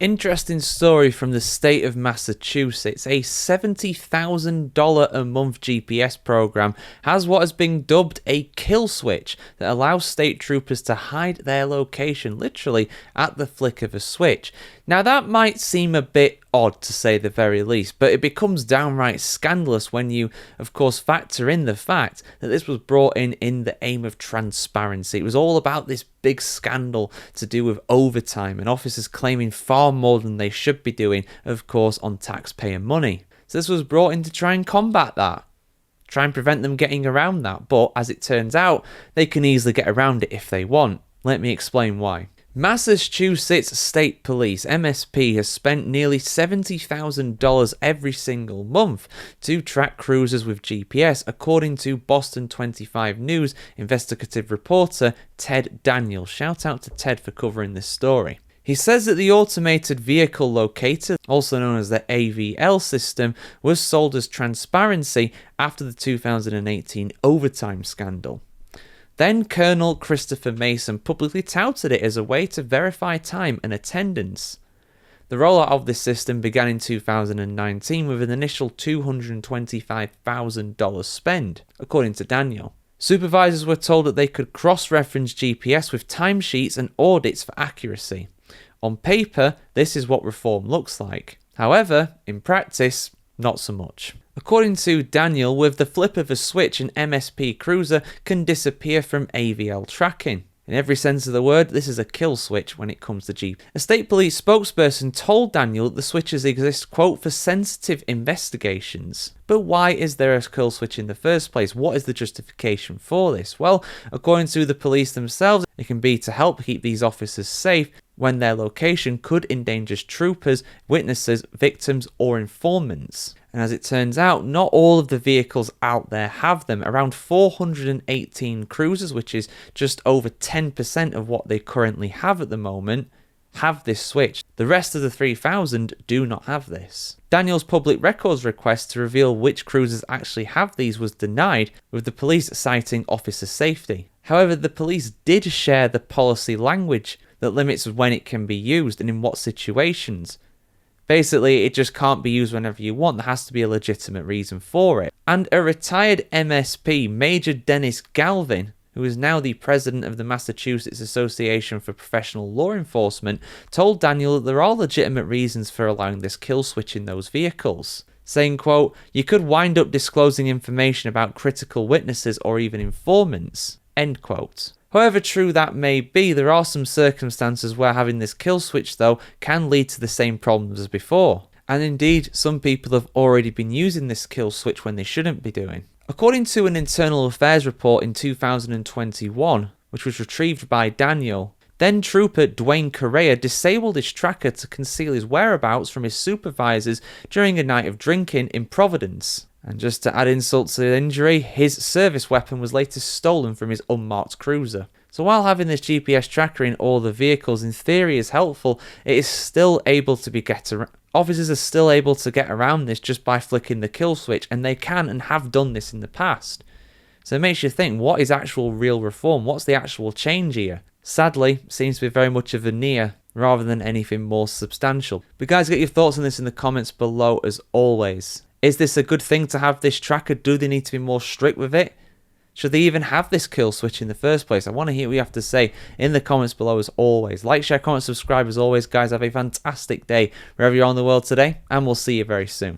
Interesting story from the state of Massachusetts. A $70,000 a month GPS program has what has been dubbed a kill switch that allows state troopers to hide their location literally at the flick of a switch. Now that might seem a bit odd to say the very least, but it becomes downright scandalous when you of course factor in the fact that this was brought in the aim of transparency. It was all about this big scandal to do with overtime and officers claiming far more than they should be doing, of course on taxpayer money. So this was brought in to try and combat that, try and prevent them getting around that, but as it turns out they can easily get around it if they want. Let me explain why. Massachusetts State Police, MSP, has spent nearly $70,000 every single month to track cruisers with GPS, according to Boston 25 News investigative reporter Ted Daniel. Shout out to Ted for covering this story. He says that the automated vehicle locator, also known as the AVL system, was sold as transparency after the 2018 overtime scandal. Then Colonel Christopher Mason publicly touted it as a way to verify time and attendance. The rollout of this system began in 2019 with an initial $225,000 spend, according to Daniel. Supervisors were told that they could cross-reference GPS with timesheets and audits for accuracy. On paper, this is what reform looks like. However, in practice, not so much. According to Daniel, with the flip of a switch, an MSP cruiser can disappear from AVL tracking. In every sense of the word, this is a kill switch when it comes to Jeep. A state police spokesperson told Daniel that the switches exist, quote, for sensitive investigations. But why is there a kill switch in the first place? What is the justification for this? Well, according to the police themselves, it can be to help keep these officers safe when their location could endanger troopers, witnesses, victims, or informants. And as it turns out, not all of the vehicles out there have them. Around 418 cruisers, which is just over 10% of what they currently have at the moment, have this switch. The rest of the 3,000 do not have this. Daniel's public records request to reveal which cruisers actually have these was denied, with the police citing officer safety. However, the police did share the policy language that limits when it can be used and in what situations. Basically, it just can't be used whenever you want. There has to be a legitimate reason for it. And a retired MSP, Major Dennis Galvin, who is now the president of the Massachusetts Association for Professional Law Enforcement, told Daniel that there are legitimate reasons for allowing this kill switch in those vehicles, saying, quote, "You could wind up disclosing information about critical witnesses or even informants," end quote. However true that may be, there are some circumstances where having this kill switch, though, can lead to the same problems as before. And indeed, some people have already been using this kill switch when they shouldn't be doing. According to an internal affairs report in 2021, which was retrieved by Daniel, then Trooper Dwayne Correa disabled his tracker to conceal his whereabouts from his supervisors during a night of drinking in Providence. And just to add insult to injury, his service weapon was later stolen from his unmarked cruiser. So while having this GPS tracker in all the vehicles in theory is helpful, it is still able to be officers are still able to get around this just by flicking the kill switch, and they can and have done this in the past. So it makes you think, what is actual real reform? What's the actual change here? Sadly, it seems to be very much a veneer rather than anything more substantial. But guys, get your thoughts on this in the comments below as always. Is this a good thing to have this tracker? Do they need to be more strict with it? Should they even have this kill switch in the first place? I want to hear what you have to say in the comments below as always. Like, share, comment, subscribe as always. Guys, have a fantastic day wherever you are in the world today, and we'll see you very soon.